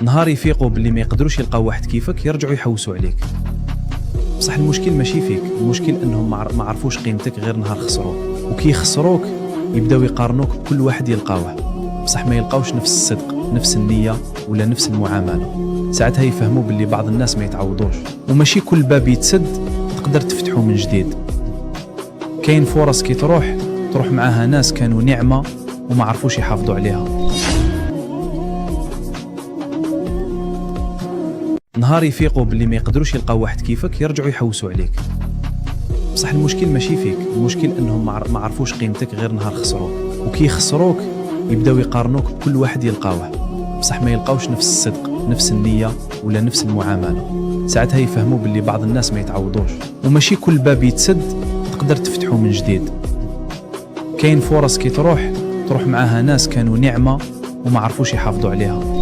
نهار يفيقوا باللي ما يقدروش يلقاو واحد كيفك يرجعوا يحوسوا عليك. بصح المشكل ماشي فيك، المشكل انهم ما عرفوش قيمتك غير نهار خسروك، وكي يخسروك يبداو يقارنوك بكل واحد يلقاوه، بصح ما يلقاوش نفس الصدق، نفس النية ولا نفس المعاملة. ساعتها يفهموا باللي بعض الناس ما يتعوضوش، وماشي كل باب يتسد تقدر تفتحه من جديد. كاين فرص كي تروح معاها ناس كانوا نعمة وما عرفوش يحافظوا عليها. نهار يفيقوا باللي ما يقدروش يلقاو واحد كيفك يرجعوا يحوسوا عليك. بصح المشكل ماشي فيك، المشكل انهم ما عرفوش قيمتك غير نهار خسروك، وكي يخسروك يبداو يقارنوك بكل واحد يلقاوه، بصح ما يلقاوش نفس الصدق، نفس النية ولا نفس المعاملة. ساعتها يفهموا باللي بعض الناس ما يتعوضوش، وماشي كل باب يتسد تقدر تفتحه من جديد. كاين فرص كي تروح معاها ناس كانوا نعمة وما عرفوش يحافظوا عليها.